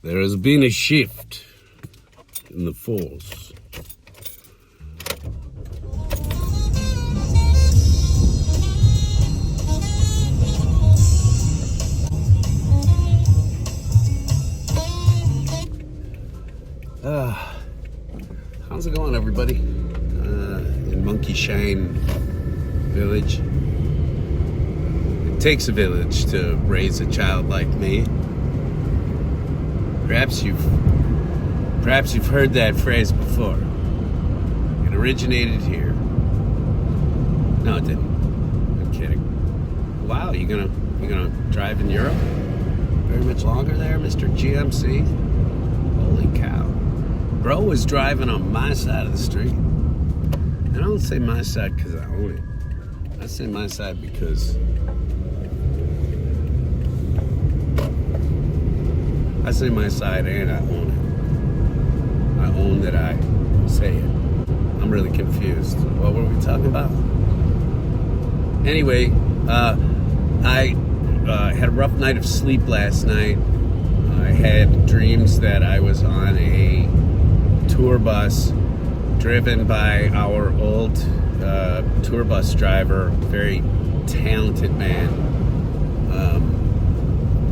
There has been a shift in the force. How's it going, everybody? In Monkey Shine Village. It takes a village to raise a child like me. Perhaps you've heard that phrase before. It originated here. No, it didn't. I'm kidding. Wow, you gonna drive in Europe? Very much longer there, Mr. GMC? Holy cow. Bro was driving on my side of the street. And I don't say my side because I own it. I say my side because I say my side and I own it. I own that I say it. I'm really confused. What were we talking about? Anyway, I had a rough night of sleep last night. I had dreams that I was on a tour bus driven by our old tour bus driver, very talented man,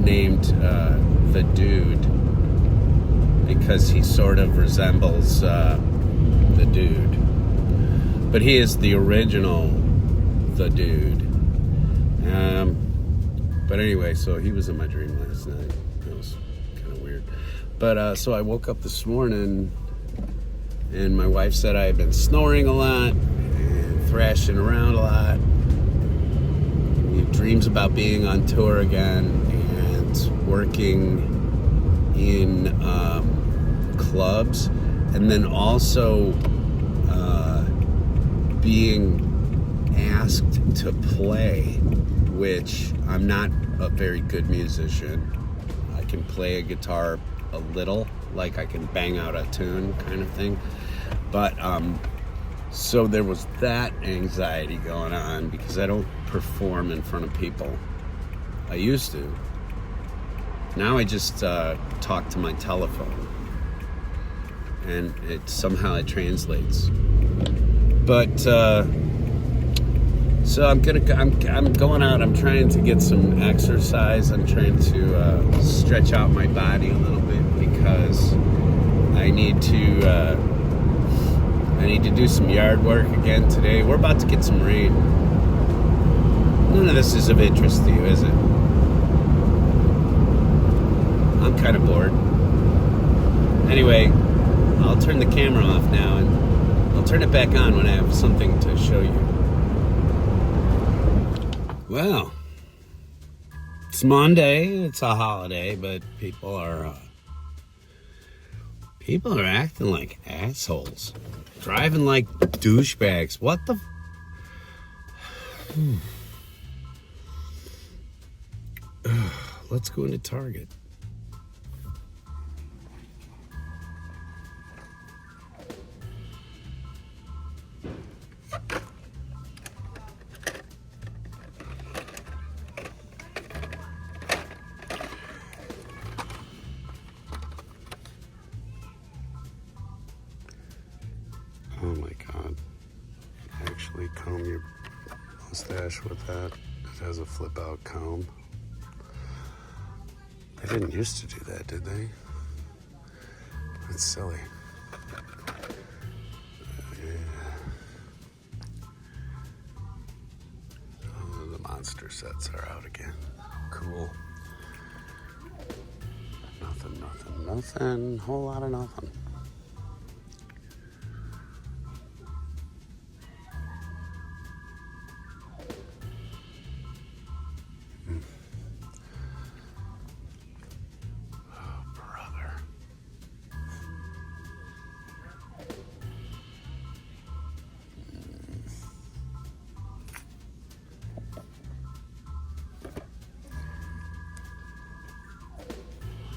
named The Dude, because he sort of resembles The Dude. But he is the original The Dude. But anyway, so he was in my dream last night. That was kind of weird. But so I woke up this morning, and my wife said I had been snoring a lot and thrashing around a lot. Dreams about being on tour again and working in clubs, and then also being asked to play, which I'm not a very good musician. I can play a guitar a little, like I can bang out a tune kind of thing. But so there was that anxiety going on because I don't perform in front of people. I used to. Now I just talk to my telephone, and it somehow translates. But so I'm going out. I'm trying to get some exercise. I'm trying to stretch out my body a little bit because I need to do some yard work again today. We're about to get some rain. None of this is of interest to you, is it? I'm kind of bored. Anyway, I'll turn the camera off now, and I'll turn it back on when I have something to show you. Well, it's Monday. It's a holiday, but people are acting like assholes, driving like douchebags. What the? Let's go into Target. Oh my God. Actually comb your mustache with that. It has a flip out comb. They didn't used to do that, did they? That's silly. Yeah. Oh, the monster sets are out again. Cool. Nothing. Whole lot of nothing.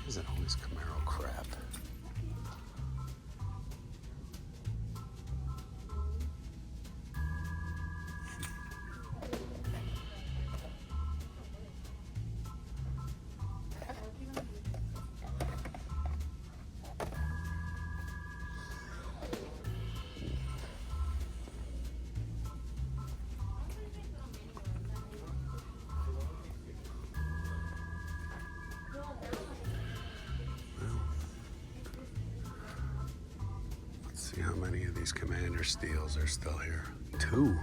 Is it always Camaro crap? See how many of these Commander Steels are still here. 2.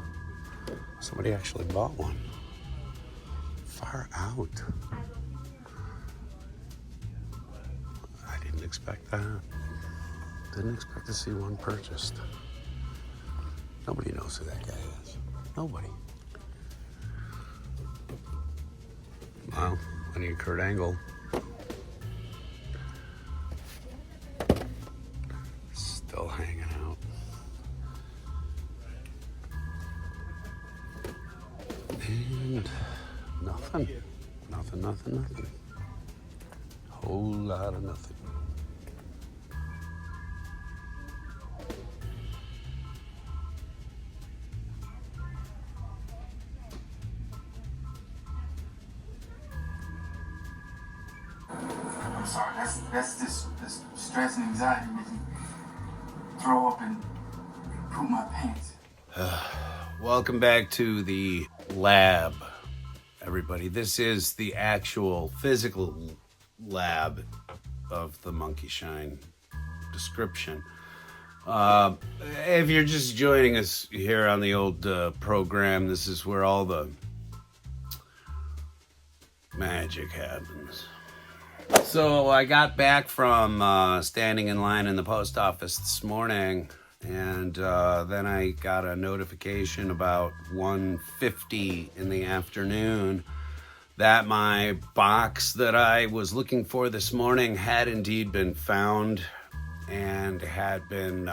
Somebody actually bought one. Far out. I didn't expect that. Didn't expect to see one purchased. Nobody knows who that guy is. Nobody. Well, I need Kurt Angle. Still hanging out. And nothing. Nothing. Whole lot of nothing. I'm sorry, that's this stress and anxiety making me throw up and poop my pants. Welcome back to the lab, everybody. This is the actual physical lab of the Monkey Shine description. If you're just joining us here on the old program, this is where all the magic happens. So I got back from standing in line in the post office this morning, and then I got a notification about 1:50 in the afternoon that my box that I was looking for this morning had indeed been found and had been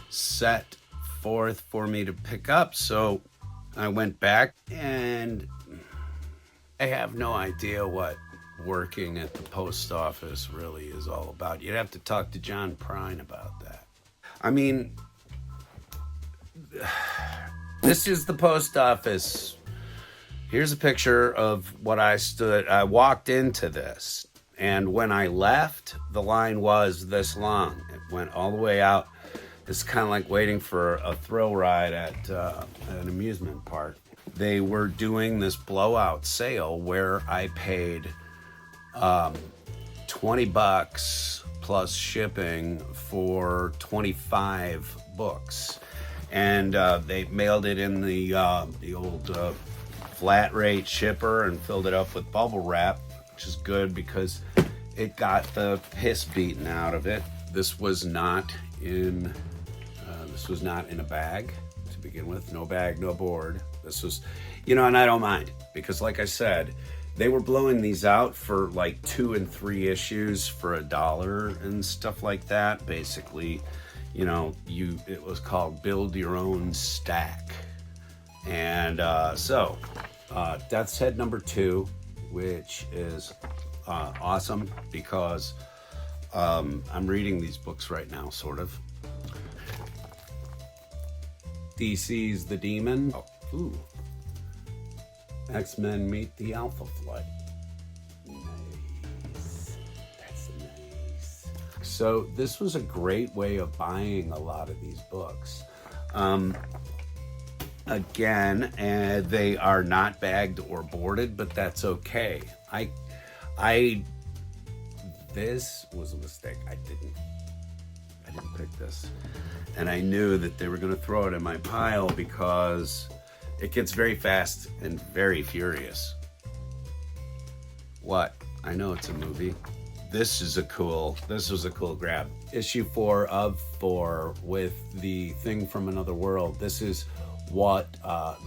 set forth for me to pick up. So I went back, and I have no idea what working at the post office really is all about. You'd have to talk to John Prine about that. I mean, this is the post office. Here's a picture of what I walked into this, and when I left, the line was this long. It went all the way out. It's kind of like waiting for a thrill ride at an amusement park. They were doing this blowout sale where I paid $20 plus shipping for 25 books, and they mailed it in the old flat rate shipper and filled it up with bubble wrap, which is good because it got the piss beaten out of it. This was not in a bag to begin with. No bag, no board. This was, and I don't mind because, like I said, they were blowing these out for like 2 and 3 issues for $1 and stuff like that. Basically, it was called Build Your Own Stack. And so Death's Head number 2, which is awesome because I'm reading these books right now, sort of. DC's The Demon. Ooh. X-Men Meet the Alpha Flight. Nice. That's nice. So this was a great way of buying a lot of these books. Again, they are not bagged or boarded, but that's okay. This was a mistake. I didn't pick this. And I knew that they were going to throw it in my pile because it gets very fast and very furious. What? I know it's a movie. This was a cool grab. Issue 4 of 4 with The Thing from Another World. This is what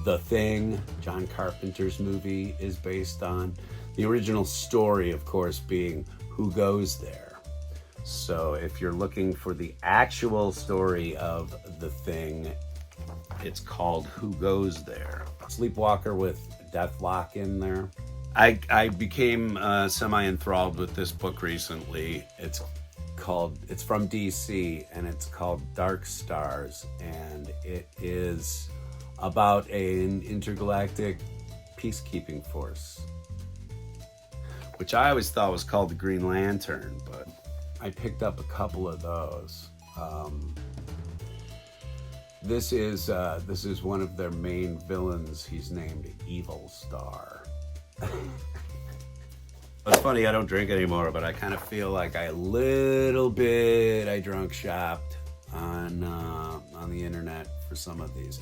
The Thing, John Carpenter's movie, is based on. The original story, of course, being Who Goes There. So if you're looking for the actual story of The Thing, it's called Who Goes There. Sleepwalker with Deathlock in there. I became semi-enthralled with this book recently. It's from DC, and it's called Dark Stars, and it is about an intergalactic peacekeeping force, which I always thought was called the Green Lantern, but I picked up a couple of those. This is one of their main villains. He's named Evil Star. It's funny, I don't drink anymore, but I kind of feel like I drunk shopped on the internet for some of these.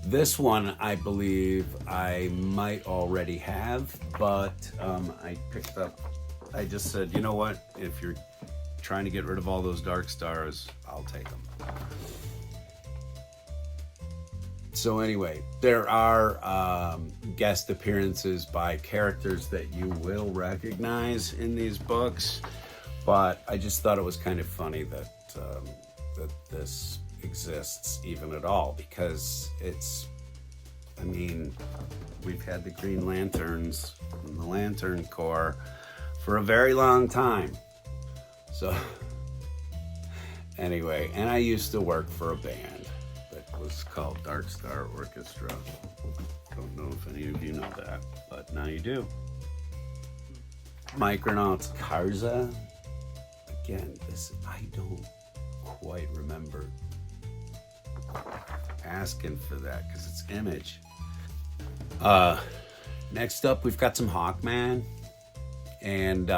This one, I believe I might already have, but I just said, you know what? If you're trying to get rid of all those dark stars, I'll take them. So anyway, there are guest appearances by characters that you will recognize in these books, but I just thought it was kind of funny that this exists even at all, because we've had the Green Lanterns and the Lantern Corps for a very long time. So anyway, and I used to work for a band that was called Dark Star Orchestra. Don't know if any of you know that, but now you do. Micronauts Karza. Again, I don't quite remember asking for that because it's Image. Next up, we've got some Hawkman, and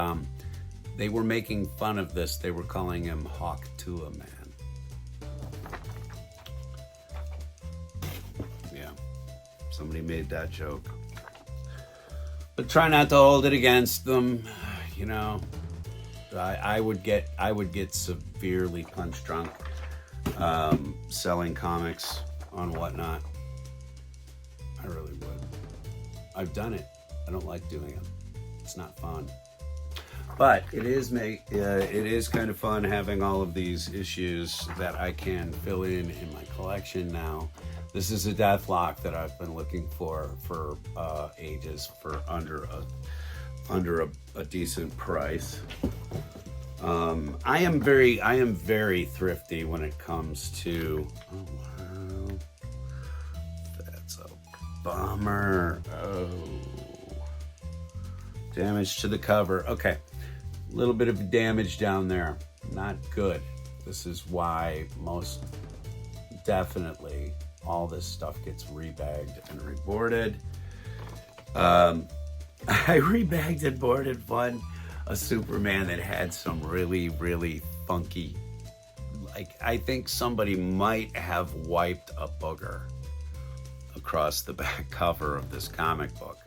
they were making fun of this. They were calling him Hawk Tua Man. Yeah, somebody made that joke. But try not to hold it against them. You know, I would get severely punch drunk selling comics on Whatnot. I really would. I've done it. I don't like doing it. It's not fun. But it is kind of fun having all of these issues that I can fill in my collection now. This is a Deathlock that I've been looking for ages for under a decent price. I am very thrifty when it comes to. Oh wow, that's a bummer. Oh, damage to the cover. Okay, a little bit of damage down there. Not good. This is why most definitely all this stuff gets rebagged and reboarded. I rebagged and boarded a Superman that had some really, really funky, I think somebody might have wiped a booger across the back cover of this comic book.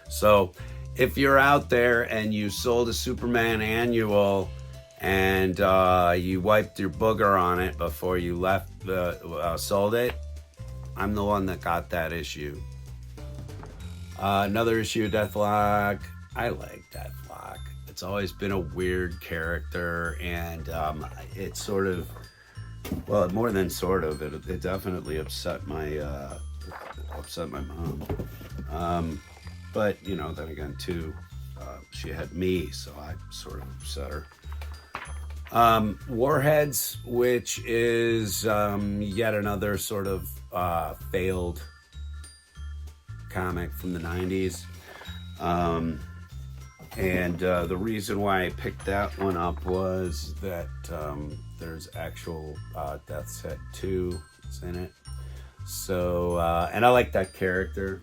So if you're out there and you sold a Superman annual and you wiped your booger on it before you sold it, I'm the one that got that issue. Another issue of Deathlock. I like Deathlock. It's always been a weird character, and it sort of, well, more than sort of, it definitely upset my mom. But you know, then again too, she had me, so I sort of upset her. Warheads, which is yet another sort of failed comic from the 90s. And the reason why I picked that one up was that there's actual Death's Head 2 in it. So, and I like that character.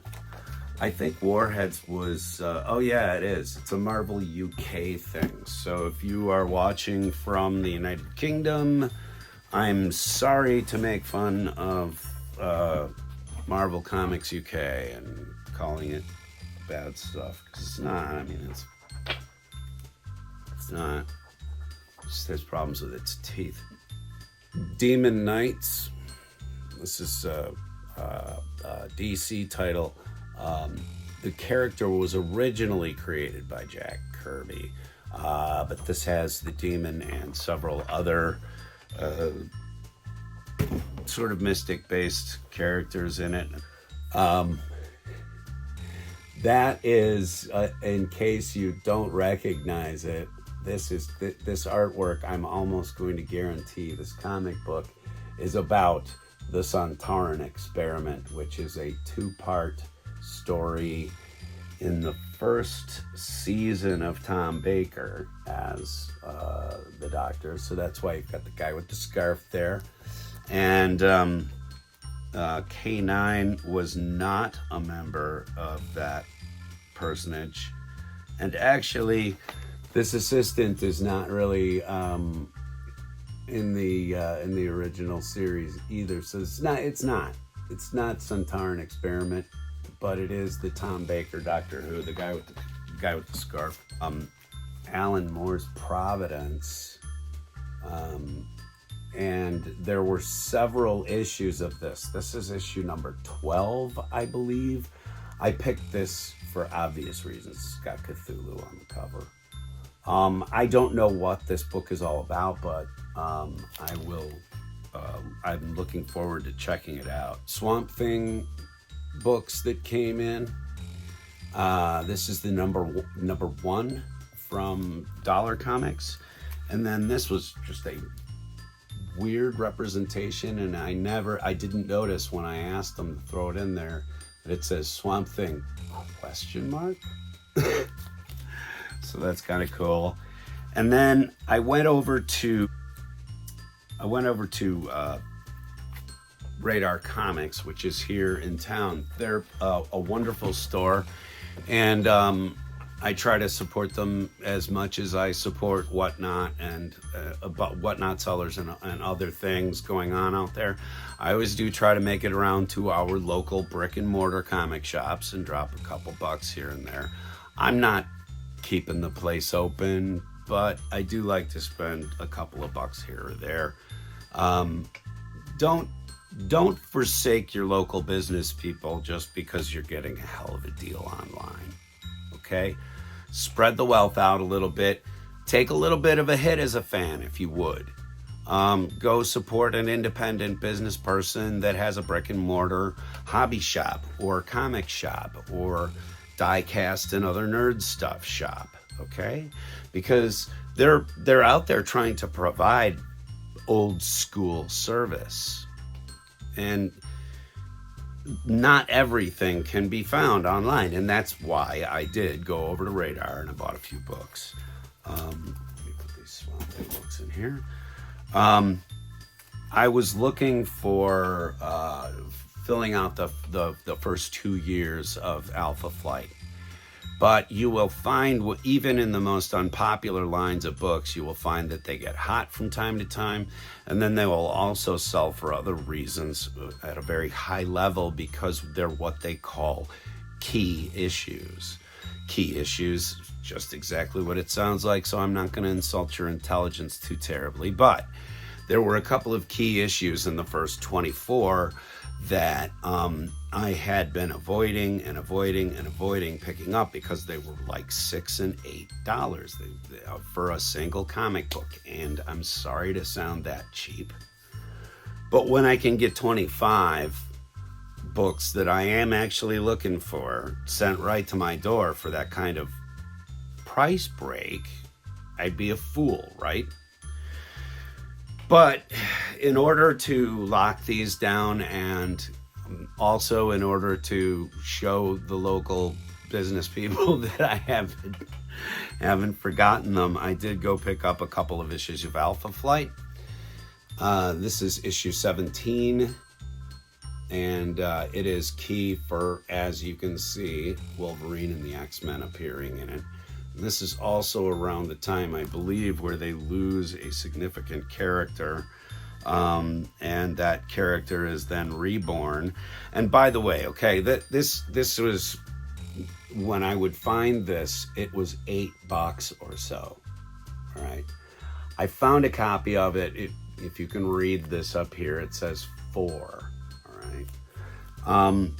I think Warheads was, oh yeah, it is. It's a Marvel UK thing. So if you are watching from the United Kingdom, I'm sorry to make fun of Marvel Comics UK and calling it bad stuff, because it's not. I mean, it's not. It just has problems with its teeth. Demon Knights. This is a DC title. The character was originally created by Jack Kirby, but this has the demon and several other sort of mystic-based characters in it. That is, in case you don't recognize it, this artwork, I'm almost going to guarantee this comic book is about the Sontaran experiment, which is a 2-part story in the first season of Tom Baker as the Doctor. So that's why you've got the guy with the scarf there. And K9 was not a member of that personage. And actually, this assistant is not really in the original series either. So it's not Centauran Experiment, but it is the Tom Baker Doctor Who, the guy with the scarf. Alan Moore's Providence. And there were several issues of this. This is issue number 12, I believe. I picked this for obvious reasons. It's got Cthulhu on the cover. I don't know what this book is all about, but I will. I'm looking forward to checking it out. Swamp Thing books that came in. This is the number one from Dollar Comics, and then this was just a weird representation, and I didn't notice when I asked them to throw it in there that it says Swamp Thing ? So that's kind of cool. And then I went over to Radar Comics, which is here in town. They're a wonderful store, and I try to support them as much as I support Whatnot and about Whatnot sellers and other things going on out there. I always do try to make it around to our local brick and mortar comic shops and drop a couple bucks here and there. I'm not keeping the place open, but I do like to spend a couple of bucks here or there. Don't forsake your local business, people, just because you're getting a hell of a deal online. Okay? Spread the wealth out a little bit. Take a little bit of a hit as a fan, if you would. Go support an independent business person that has a brick and mortar hobby shop or comic shop or die-cast and other nerd stuff shop, okay? Because they're out there trying to provide old school service. And not everything can be found online, and that's why I did go over to Radar and I bought a few books. Let me put these Swamp Thing books in here. I was looking for filling out the first 2 years of Alpha Flight. But you will find, even in the most unpopular lines of books, you will find that they get hot from time to time, and then they will also sell for other reasons at a very high level because they're what they call key issues. Key issues, just exactly what it sounds like, so I'm not going to insult your intelligence too terribly, but there were a couple of key issues in the first 24 that I had been avoiding picking up because they were like $6 and $8 for a single comic book. And I'm sorry to sound that cheap, but when I can get 25 books that I am actually looking for sent right to my door for that kind of price break, I'd be a fool, right? But in order to lock these down and also in order to show the local business people that I haven't forgotten them, I did go pick up a couple of issues of Alpha Flight. This is issue 17, and it is key for, as you can see, Wolverine and the X-Men appearing in it. This is also around the time, I believe, where they lose a significant character, and that character is then reborn. And by the way, okay, this was, when I would find this, it was $8 or so. All right, I found a copy of it. If you can read this up here, it says 4. All right.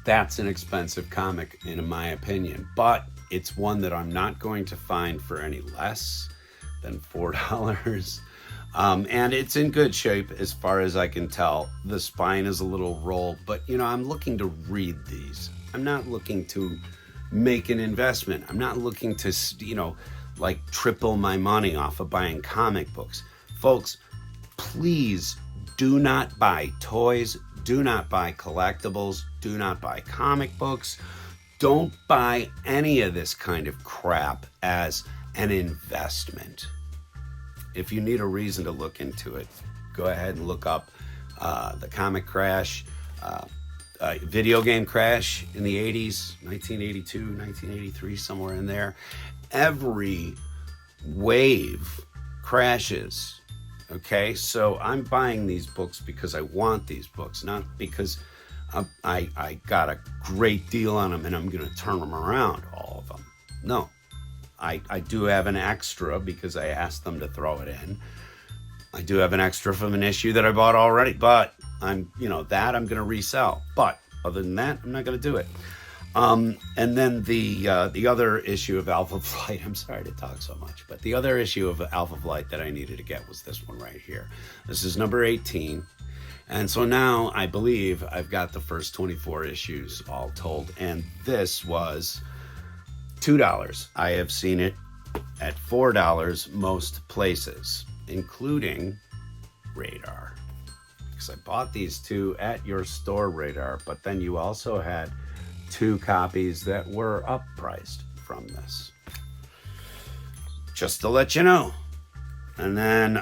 That's an expensive comic in my opinion, but it's one that I'm not going to find for any less than $4. And it's in good shape as far as I can tell. The spine is a little rolled, but I'm looking to read these. I'm not looking to make an investment. I'm not looking to, like triple my money off of buying comic books. Folks, please do not buy toys. Do not buy collectibles. Do not buy comic books. Don't buy any of this kind of crap as an investment. If you need a reason to look into it, go ahead and look up the comic crash, video game crash in the 80s, 1982, 1983, somewhere in there. Every wave crashes. Okay, so I'm buying these books because I want these books, not because I got a great deal on them and I'm going to turn them around, all of them. No, I do have an extra because I asked them to throw it in. I do have an extra from an issue that I bought already, but I'm going to resell. But other than that, I'm not going to do it. And then the other issue of Alpha Flight, I'm sorry to talk so much, but the other issue of Alpha Flight that I needed to get was this one right here. This is number 18. And so now I believe I've got the first 24 issues all told. And this was $2. I have seen it at $4 most places, including Radar. Because I bought these two at your store, Radar, but then you also had 2 copies that were uppriced from this. Just to let you know. And then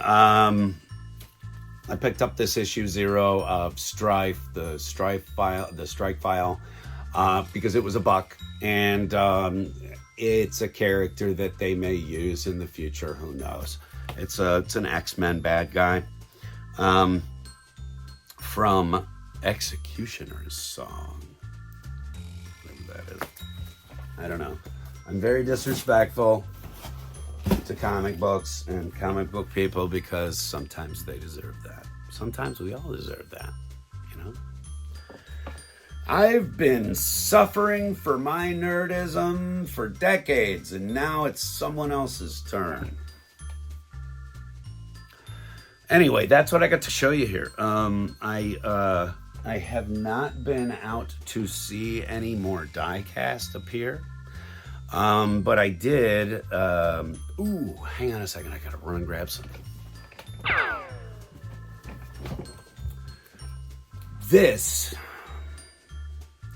I picked up this issue 0 of Strife, the strike file, because it was $1, and it's a character that they may use in the future. Who knows? It's an X-Men bad guy from Executioner's Song. That is, I don't know. I'm very disrespectful to comic books and comic book people because sometimes they deserve that. Sometimes we all deserve that, you know? I've been suffering for my nerdism for decades, and now it's someone else's turn. Anyway, that's what I got to show you here. I have not been out to see any more die-cast appear. But I did, hang on a second, I gotta run and grab something. This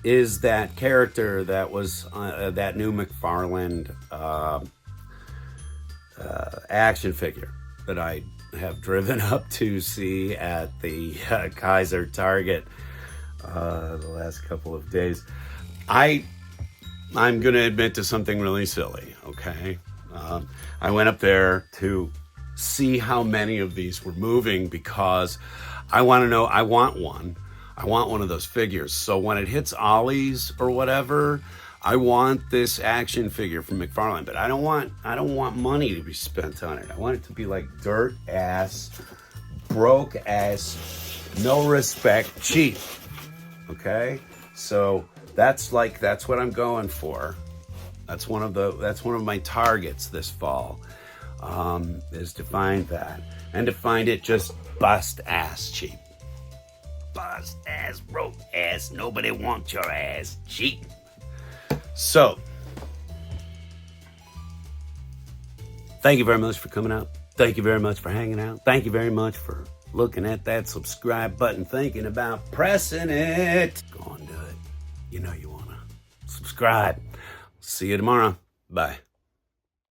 is that character that was that new McFarlane action figure that I have driven up to see at the Kaiser Target the last couple of days. I'm going to admit to something really silly, okay? I went up there to see how many of these were moving because I want to know, I want one of those figures. So when it hits Ollie's or whatever, I want this action figure from McFarlane, but I don't want money to be spent on it. I want it to be like dirt ass, broke ass, no respect, cheap. Okay? So that's what I'm going for. That's one of my targets this fall. Is to find that. And to find it just bust ass cheap. Bust ass, broke ass, nobody wants your ass cheap. So, thank you very much for coming out. Thank you very much for hanging out. Thank you very much for looking at that subscribe button, thinking about pressing it. Go on, do it. You know you want to subscribe. See you tomorrow. Bye.